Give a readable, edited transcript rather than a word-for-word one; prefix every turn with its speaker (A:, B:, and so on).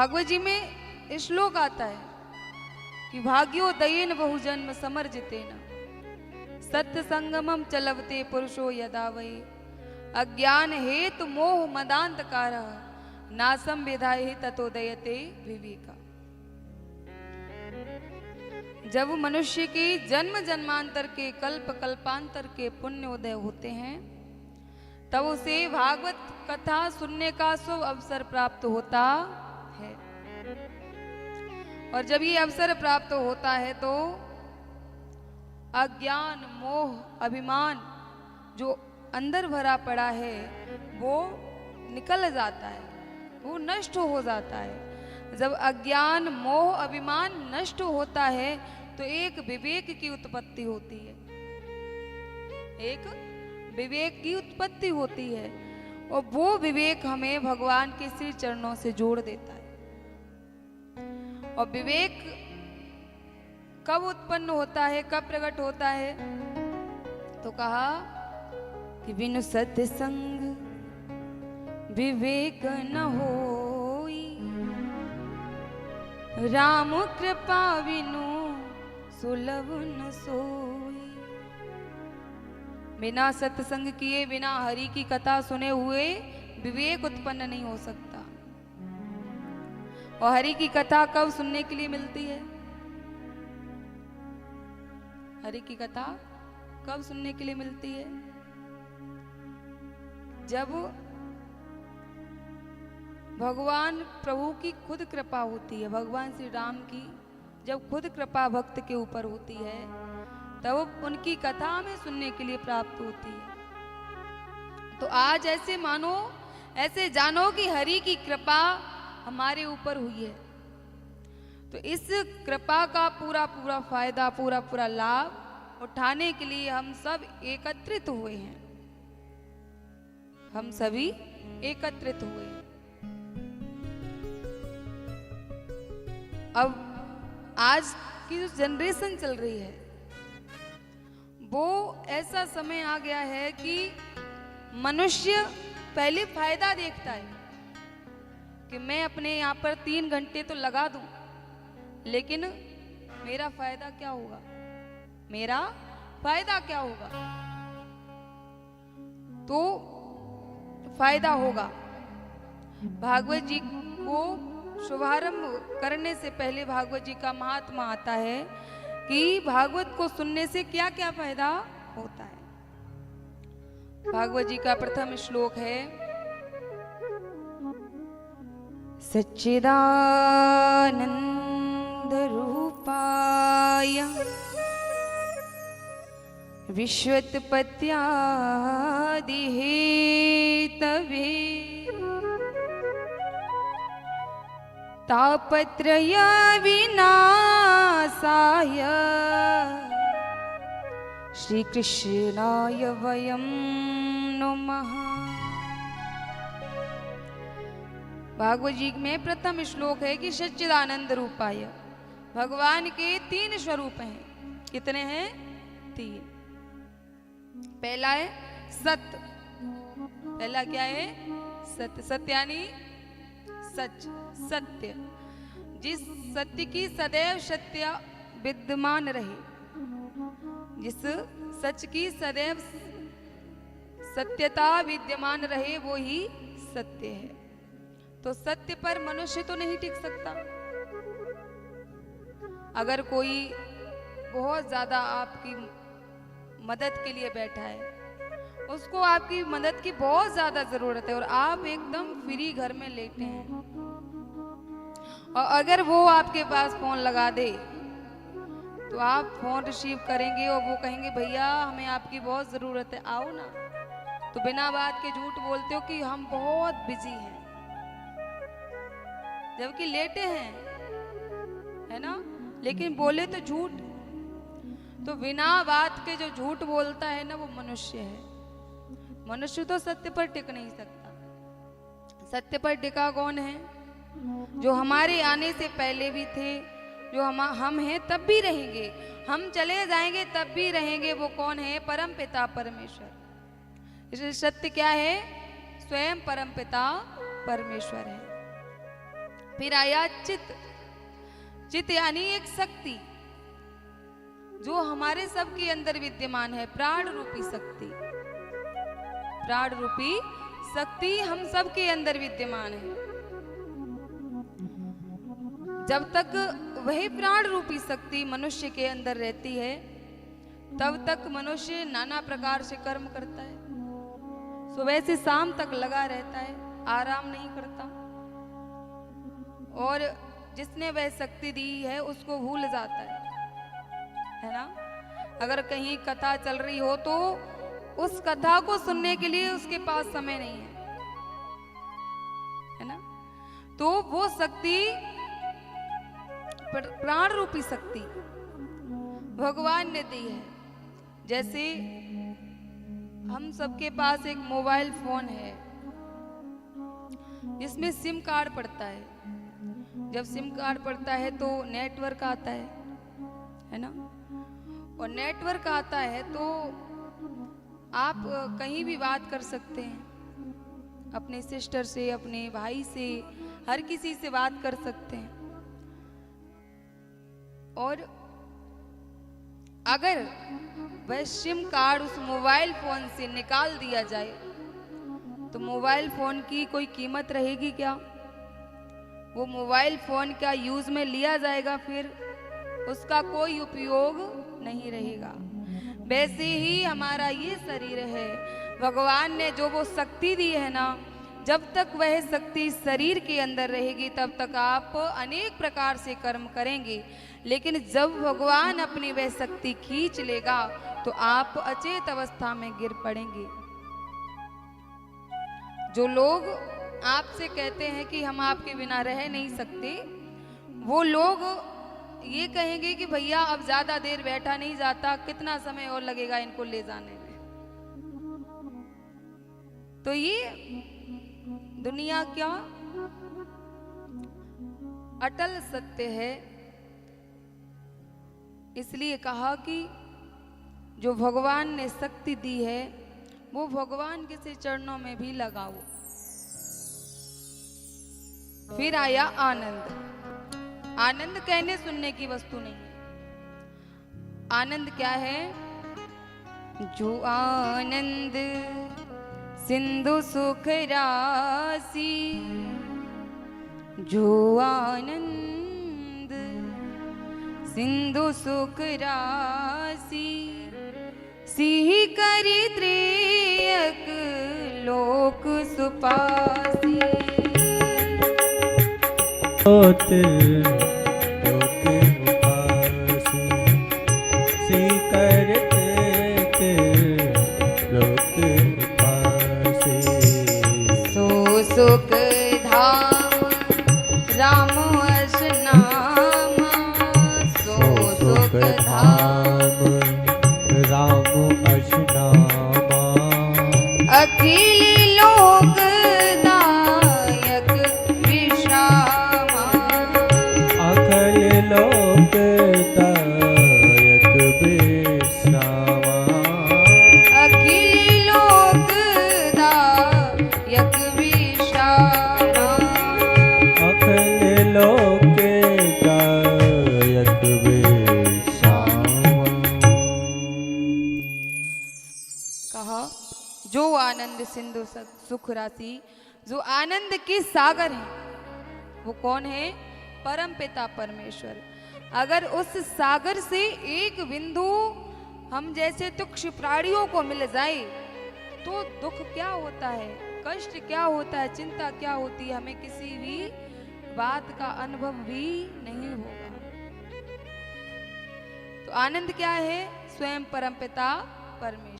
A: भागवत जी में श्लोक आता है कि भाग्योदयेन बहुजन्म समर्जितेन सत्य संगमम चलवते पुरुषो यदा वै अज्ञान हेतु मोह मदांतकार नासम विधाहि ततोदयते विवेका। जब मनुष्य की जन्म जन्मांतर के कल्प कल्पांतर के पुण्य उदय होते हैं तब उसे भागवत कथा सुनने का शुभ अवसर प्राप्त होता है। और जब ये अवसर प्राप्त होता है तो अज्ञान मोह अभिमान जो अंदर भरा पड़ा है वो निकल जाता है, वो नष्ट हो जाता है। जब अज्ञान मोह अभिमान नष्ट होता है तो एक विवेक की उत्पत्ति होती है, एक विवेक की उत्पत्ति होती है और वो विवेक हमें भगवान के श्री चरणों से जोड़ देता है। और विवेक कब उत्पन्न होता है, कब प्रकट होता है? तो कहा कि बिनु सत्य संग विवेक न होई, राम कृपा बिनु सुलभ न सोई। बिना सत्संग किए, बिना हरि की कथा सुने हुए विवेक उत्पन्न नहीं हो सकता। और हरि की कथा कब सुनने के लिए मिलती है? हरि की कथा कब सुनने के लिए मिलती है? जब भगवान प्रभु की खुद कृपा होती है, भगवान श्री राम की जब खुद कृपा भक्त के ऊपर होती है तब उनकी कथा हमें सुनने के लिए प्राप्त होती है। तो आज ऐसे मानो, ऐसे जानो कि हरि की कृपा हमारे ऊपर हुई है। तो इस कृपा का पूरा पूरा फायदा, पूरा पूरा लाभ उठाने के लिए हम सब एकत्रित हुए हैं, हम सभी एकत्रित हुए हैं। अब आज की जो जनरेशन चल रही है वो ऐसा समय आ गया है कि मनुष्य पहले फायदा देखता है कि मैं अपने यहाँ पर 3 घंटे तो लगा दूं, लेकिन मेरा फायदा क्या होगा, मेरा फायदा क्या होगा? तो फायदा होगा। भागवत जी को शुभारंभ करने से पहले भागवत जी का महात्मा आता है कि भागवत को सुनने से क्या क्या फायदा होता है। भागवत जी का प्रथम श्लोक है, सच्चिदानंद रूपाय विश्वोत्पत्त्यादि हेतवे तापत्रय विनाशाय श्री कृष्णाय वयं नमः। भागवत जी में प्रथम श्लोक है कि सच्चिदानंद रूपाय, भगवान के 3 स्वरूप हैं। कितने हैं? 3। पहला है सत्य। पहला क्या है? सत्य। सत्य यानी सच, सत्य। जिस सत्य की सदैव सत्य विद्यमान रहे, जिस सच की सदैव सत्यता विद्यमान रहे वो ही सत्य है। तो सत्य पर मनुष्य तो नहीं टिक सकता। अगर कोई बहुत ज्यादा आपकी मदद के लिए बैठा है, उसको आपकी मदद की बहुत ज्यादा जरूरत है और आप एकदम फ्री घर में लेटे हैं, और अगर वो आपके पास फोन लगा दे तो आप फोन रिसीव करेंगे और वो कहेंगे भैया हमें आपकी बहुत जरूरत है, आओ ना। तो बिना बात के झूठ बोलते हो कि हम बहुत बिजी हैं, जबकि लेटे हैं, है ना? लेकिन बोले तो झूठ। तो बिना बात के जो झूठ बोलता है ना वो मनुष्य है। मनुष्य तो सत्य पर टिक नहीं सकता। सत्य पर टिका कौन है? जो हमारे आने से पहले भी थे, जो हम हैं तब भी रहेंगे, हम चले जाएंगे तब भी रहेंगे। वो कौन है? परम पिता परमेश्वर। इसलिए सत्य क्या है? स्वयं परम पिता परमेश्वर है। फिर आया चित। चित यानी एक शक्ति जो हमारे सबके अंदर विद्यमान है, प्राण रूपी शक्ति। प्राण रूपी शक्ति हम सबके अंदर विद्यमान है। जब तक वही प्राण रूपी शक्ति मनुष्य के अंदर रहती है, तब तक मनुष्य नाना प्रकार से कर्म करता है, सुबह से शाम तक लगा रहता है, आराम नहीं करता, और जिसने वह शक्ति दी है उसको भूल जाता है ना। अगर कहीं कथा चल रही हो तो उस कथा को सुनने के लिए उसके पास समय नहीं है ना। तो वो शक्ति, प्राण रूपी शक्ति भगवान ने दी है। जैसे हम सबके पास एक मोबाइल फोन है जिसमें सिम कार्ड पड़ता है। जब सिम कार्ड पड़ता है तो नेटवर्क आता है ना। और नेटवर्क आता है तो आप कहीं भी बात कर सकते हैं, अपने सिस्टर से, अपने भाई से, हर किसी से बात कर सकते हैं। और अगर वह सिम कार्ड उस मोबाइल फोन से निकाल दिया जाए तो मोबाइल फोन की कोई कीमत रहेगी क्या? वो मोबाइल फोन का यूज में लिया जाएगा, फिर उसका कोई उपयोग नहीं रहेगा। वैसे ही हमारा ये शरीर है, भगवान ने जो वो शक्ति दी है ना, जब तक वह शक्ति शरीर के अंदर रहेगी तब तक आप अनेक प्रकार से कर्म करेंगे। लेकिन जब भगवान अपनी वह शक्ति खींच लेगा तो आप अचेत अवस्था में गिर पड़ेंगे। जो लोग आपसे कहते हैं कि हम आपके बिना रह नहीं सकते, वो लोग ये कहेंगे कि भैया अब ज्यादा देर बैठा नहीं जाता, कितना समय और लगेगा इनको ले जाने में। तो ये दुनिया क्या अटल सत्य है। इसलिए कहा कि जो भगवान ने शक्ति दी है वो भगवान के से चरणों में भी लगाओ। फिर आया आनंद। आनंद कहने सुनने की वस्तु नहीं है। आनंद क्या है? जो आनंद सिंधु सुख राशि, जो आनंद सिंधु सुख राशि, सिहि करि त्रियक लोक सुपासी।
B: लोक उपासी, सिहि करि त्रियक लोक उपासी।
A: सो सुख धाम राम अस नाम, सो सुख धाम
B: राम अस नामा।
A: अखिल लोक दायक विश्रामा,
B: अखिल लोक दायक विश्रामा।
A: अखिल लोक दायक विश्रामा।
B: अखिल लोक दायक विश्रामा।
A: कहा जो आनंद सिंधु सुख राशि, जो आनंद के सागर हैं, वो कौन है? परम पिता परमेश्वर। अगर उस सागर से एक बिंदु हम जैसे तुक्ष प्राणियों को मिल जाए तो दुख क्या होता है, कष्ट क्या होता है, चिंता क्या होती है, हमें किसी भी बात का अनुभव भी नहीं होगा। तो आनंद क्या है? स्वयं परम पिता परमेश्वर।